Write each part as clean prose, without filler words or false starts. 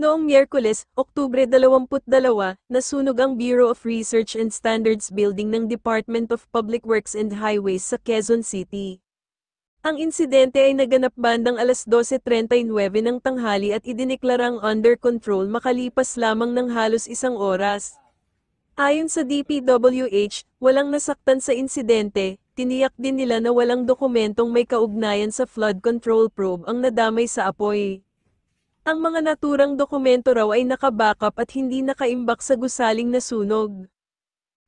Noong Miyerkules, Oktubre 22, nasunog ang Bureau of Research and Standards Building ng Department of Public Works and Highways sa Quezon City. Ang insidente ay naganap bandang alas 12:39 ng tanghali at idineklarang under control makalipas lamang ng halos isang oras. Ayon sa DPWH, walang nasaktan sa insidente, tiniyak din nila na walang dokumentong may kaugnayan sa flood control probe ang nadamay sa apoy. Ang mga naturang dokumento raw ay nakabackup at hindi nakaimbak sa gusaling na sunog.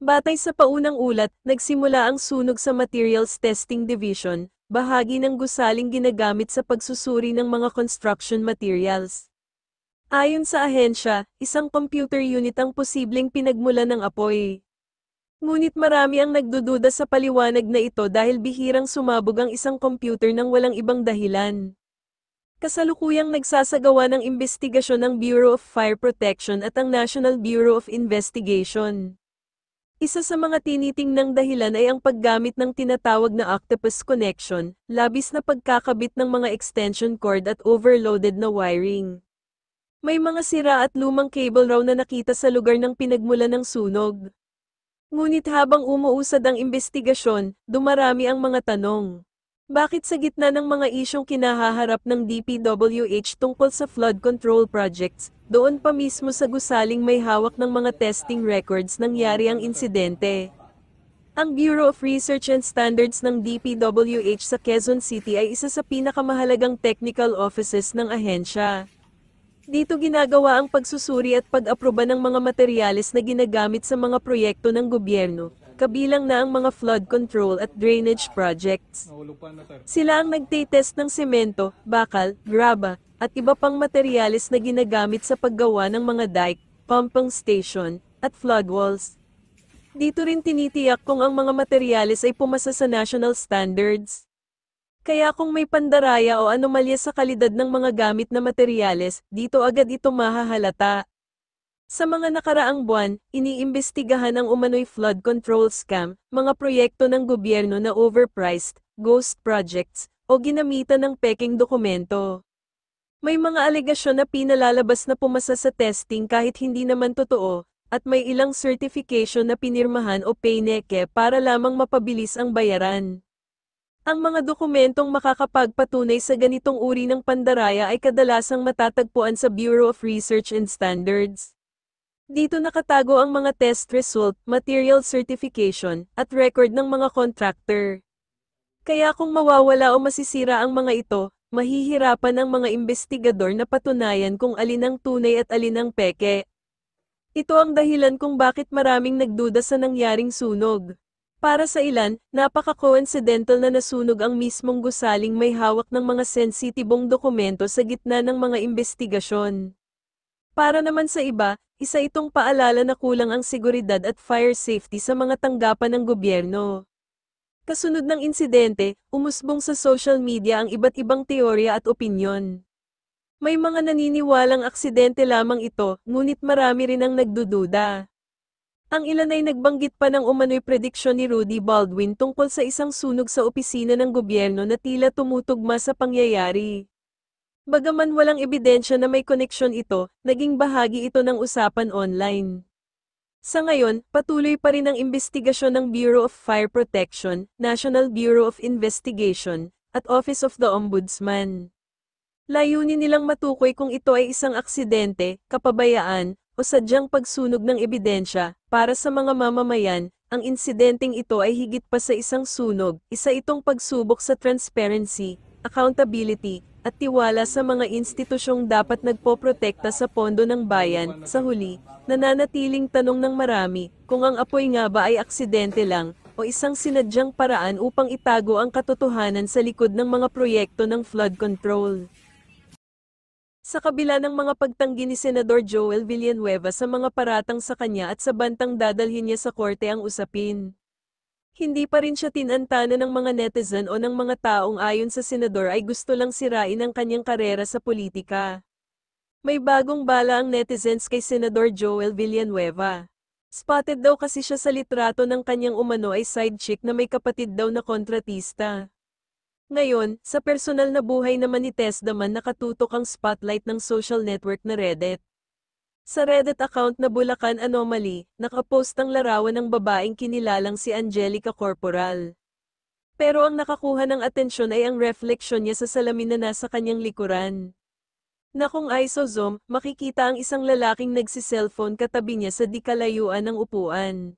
Batay sa paunang ulat, nagsimula ang sunog sa Materials Testing Division, bahagi ng gusaling ginagamit sa pagsusuri ng mga construction materials. Ayon sa ahensya, isang computer unit ang posibleng pinagmulan ng apoy. Ngunit marami ang nagdududa sa paliwanag na ito dahil bihirang sumabog ang isang computer nang walang ibang dahilan. Kasalukuyang nagsasagawa ng imbestigasyon ng Bureau of Fire Protection at ang National Bureau of Investigation. Isa sa mga tinitingnang dahilan ay ang paggamit ng tinatawag na octopus connection, labis na pagkakabit ng mga extension cord at overloaded na wiring. May mga sira at lumang cable raw na nakita sa lugar ng pinagmulan ng sunog. Ngunit habang umuusad ang imbestigasyon, dumarami ang mga tanong. Bakit sa gitna ng mga isyong kinahaharap ng DPWH tungkol sa flood control projects, doon pa mismo sa gusaling may hawak ng mga testing records nangyari ang insidente? Ang Bureau of Research and Standards ng DPWH sa Quezon City ay isa sa pinakamahalagang technical offices ng ahensya. Dito ginagawa ang pagsusuri at pag-aproba ng mga materyales na ginagamit sa mga proyekto ng gobyerno, kabilang na ang mga flood control at drainage projects. Sila ang nagtitest ng semento, bakal, graba, at iba pang materyales na ginagamit sa paggawa ng mga dike, pumping station, at flood walls. Dito rin tinitiyak kung ang mga materyales ay pumasa sa national standards. Kaya kung may pandaraya o anomalya sa kalidad ng mga gamit na materyales, dito agad ito mahahalata. Sa mga nakaraang buwan, iniimbestigahan ang umano'y flood control scam, mga proyekto ng gobyerno na overpriced, ghost projects, o ginamitan ng peking dokumento. May mga alegasyon na pinalalabas na pumasa sa testing kahit hindi naman totoo, at may ilang certification na pinirmahan o payneke para lamang mapabilis ang bayaran. Ang mga dokumentong makakapagpatunay sa ganitong uri ng pandaraya ay kadalasang matatagpuan sa Bureau of Research and Standards. Dito nakatago ang mga test result, material certification, at record ng mga contractor. Kaya kung mawawala o masisira ang mga ito, mahihirapan ang mga investigador na patunayan kung alin ang tunay at alin ang peke. Ito ang dahilan kung bakit maraming nagduda sa nangyaring sunog. Para sa ilan, napaka-coincidental na nasunog ang mismong gusaling may hawak ng mga sensitibong dokumento sa gitna ng mga investigasyon. Para naman sa iba, isa itong paalala na kulang ang seguridad at fire safety sa mga tanggapan ng gobyerno. Kasunod ng insidente, umusbong sa social media ang iba't ibang teorya at opinyon. May mga naniniwalang aksidente lamang ito, ngunit marami rin ang nagdududa. Ang ilan ay nagbanggit pa ng umano'y prediksyon ni Rudy Baldwin tungkol sa isang sunog sa opisina ng gobyerno na tila tumutugma sa pangyayari. Bagaman walang ebidensya na may koneksyon ito, naging bahagi ito ng usapan online. Sa ngayon, patuloy pa rin ang imbestigasyon ng Bureau of Fire Protection, National Bureau of Investigation, at Office of the Ombudsman. Layunin nilang matukoy kung ito ay isang aksidente, kapabayaan, o sadyang pagsunog ng ebidensya. Para sa mga mamamayan, ang insidenteng ito ay higit pa sa isang sunog, isa itong pagsubok sa transparency, accountability, at tiwala sa mga institusyong dapat nagpoprotekta sa pondo ng bayan. Sa huli, nananatiling tanong ng marami, kung ang apoy nga ba ay aksidente lang, o isang sinadyang paraan upang itago ang katotohanan sa likod ng mga proyekto ng flood control. Sa kabila ng mga pagtanggi ni Senador Joel Villanueva sa mga paratang sa kanya at sa bantang dadalhin niya sa korte ang usapin, hindi pa rin siya tinantana ng mga netizen o ng mga taong ayon sa senador ay gusto lang sirain ang kanyang karera sa politika. May bagong bala ang netizens kay Senador Joel Villanueva. Spotted daw kasi siya sa litrato ng kanyang umano ay side chick na may kapatid daw na kontratista. Ngayon, sa personal na buhay naman ni Tesdaman nakatutok ang spotlight ng social network na Reddit. Sa Reddit account na Bulacan Anomaly, nakapost ang larawan ng babaeng kinilalang si Angelica Corporal. Pero ang nakakuha ng atensyon ay ang refleksyon niya sa salamin na nasa kanyang likuran. Na kung isozoom, makikita ang isang lalaking nagsiselfone katabi niya sa di kalayuan ng upuan.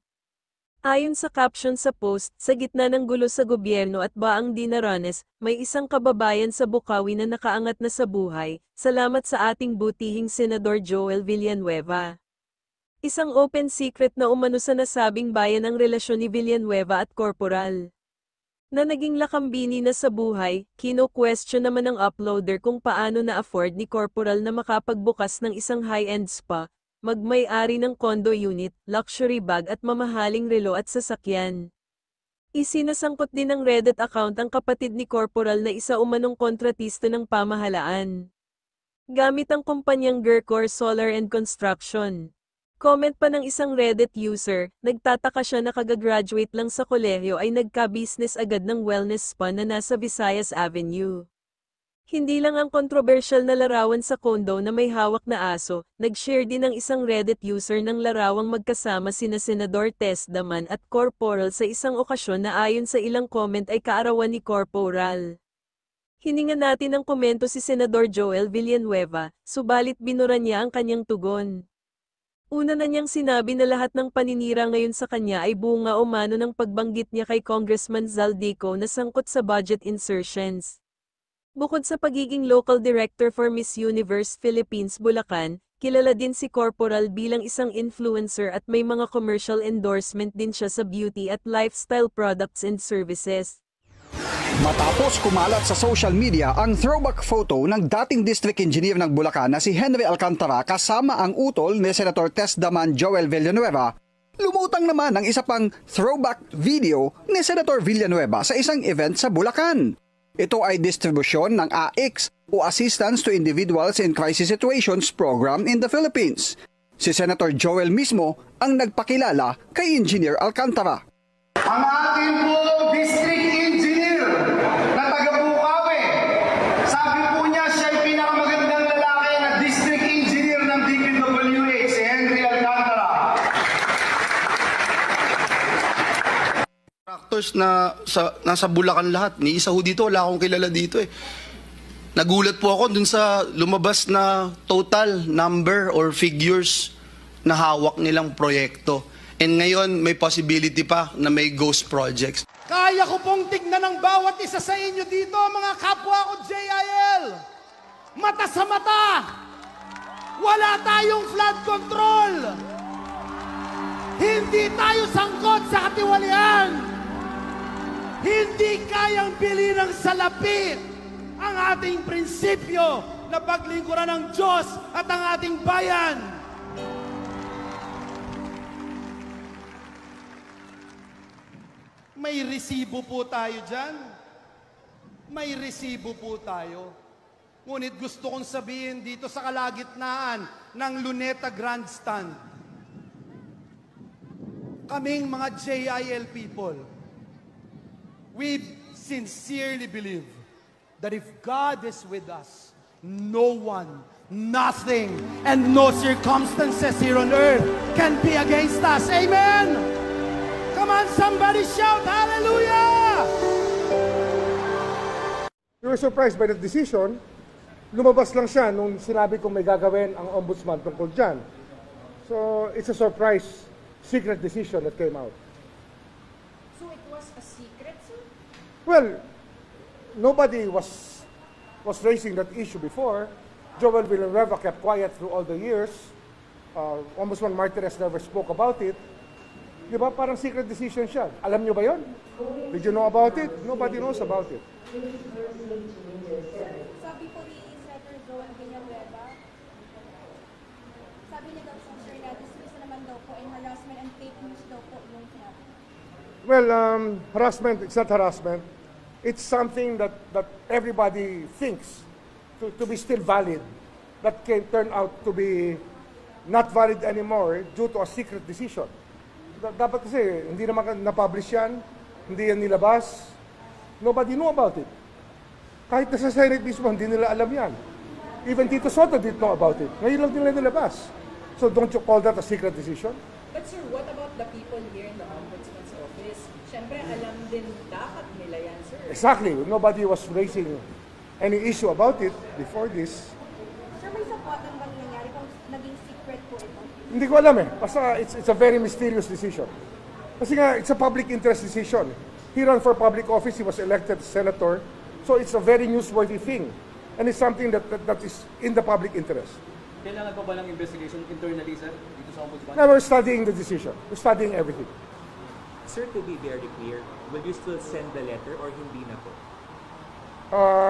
Ayon sa caption sa post, sa gitna ng gulo sa gobyerno at baang dinaranas, may isang kababayan sa Bukawi na nakaangat na sa buhay, salamat sa ating butihing Senador Joel Villanueva. Isang open secret na umano sa nasabing bayan ang relasyon ni Villanueva at Corporal. Na naging lakambini na sa buhay, kino-question naman ng uploader kung paano na-afford ni Corporal na makapagbukas ng isang high-end spa, magmay-ari ng condo unit, luxury bag at mamahaling relo at sasakyan. Isinasangkot din ng Reddit account ang kapatid ni Corporal na isa umanong kontratista ng pamahalaan. Gamit ang kumpanyang Gercor Solar and Construction. Comment pa ng isang Reddit user, nagtataka siya na kagagraduate lang sa kolehiyo ay nagka-business agad ng wellness spa na nasa Visayas Avenue. Hindi lang ang kontrobersyal na larawan sa kondo na may hawak na aso, nag-share din ng isang Reddit user ng larawang magkasama sina Senador Tesdaman at Corporal sa isang okasyon na ayon sa ilang comment ay kaarawan ni Corporal. Hiningan natin ng komento si Senador Joel Villanueva, subalit binura niya ang kanyang tugon. Una na niyang sinabi na lahat ng paninira ngayon sa kanya ay bunga o mano ng pagbanggit niya kay Congressman Zaldico na sangkot sa budget insertions. Bukod sa pagiging local director for Miss Universe Philippines Bulacan, kilala din si Corporal bilang isang influencer at may mga commercial endorsement din siya sa beauty at lifestyle products and services. Matapos kumalat sa social media ang throwback photo ng dating district engineer ng Bulacan na si Henry Alcantara kasama ang utol ni Senator Tesdaman Joel Villanueva, lumutang naman ang isa pang throwback video ni Senator Villanueva sa isang event sa Bulacan. Ito ay distribusyon ng AICS o Assistance to Individuals in Crisis Situations program in the Philippines. Si Senator Joel mismo ang nagpakilala kay Engineer Alcantara. Ang ating po district engineer na taga Bukawi, sabi po niya siya ay pinakamagandang lalaki na district engineer ng DPWH, si Henry Alcantara. Actors na nasa Bulacan lahat. Ni isa ho dito, wala akong kilala dito eh. Nagulat po ako dun sa lumabas na total number or figures na hawak nilang proyekto. And ngayon, may possibility pa na may ghost projects. Kaya ko pong tignan ng bawat isa sa inyo dito, mga kapwa ko JIL. Mata sa mata. Wala tayong flood control. Hindi tayo sangkot sa katiwalian. Hindi kayang bili ng salapi ang ating prinsipyo na paglingkuran ng Diyos at ang ating bayan. May resibo po tayo dyan. May resibo po tayo. Ngunit gusto kong sabihin dito sa kalagitnaan ng Luneta Grandstand, kaming mga JIL people, we sincerely believe that if God is with us, no one, nothing, and no circumstances here on earth can be against us. Amen! Come on, somebody shout hallelujah! We were surprised by that decision. Lumabas lang siya nung sinabi kong may gagawin ang ombudsman tungkol dyan. So, it's a surprise, secret decision that came out. So it was a secret, sir? Well, nobody was raising that issue before. Joel Villanueva kept quiet through all the years. Ombudsman Martinez never spoke about it. Di ba? Parang secret decision siya. Alam niyo ba yon? Did you know about it? Nobody knows about it. Sabi po ni Senator Joel Villanueva, sabi niya daw po, sir, na dismiss naman daw po and harassment and fake news daw po yung sinabi. Well, harassment, it's not harassment. It's something that everybody thinks to be still valid. That can turn out to be not valid anymore due to a secret decision. Dapat kasi, hindi naman na-publish yan, hindi yan nilabas. Nobody knew about it. Kahit nasa Senate mismo, hindi nila alam yan. Even Tito Soto didn't know about it. Ngayon lang nila nilabas. So don't you call that a secret decision? But sir, what about the people here in the Ombudsman's office? Siyempre, alam din dapat nila yan, sir. Exactly. Nobody was raising any issue about it before this. Sir, may sapuatan bang nangyari kung naging secret po ito? Hindi ko alam eh. Basta it's a very mysterious decision. Kasi nga, it's a public interest decision. He ran for public office, he was elected senator. So it's a very newsworthy thing. And it's something that is in the public interest. Kailangan pa ba ng investigation internally, sir, dito sa Ombudsman? Now we're studying the decision. We're studying everything. Sir, to be very clear, will you still send the letter or hindi na po?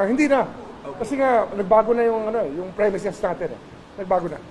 Hindi na. Kasi nga, nagbago na yung, yung premises natin. Nagbago na.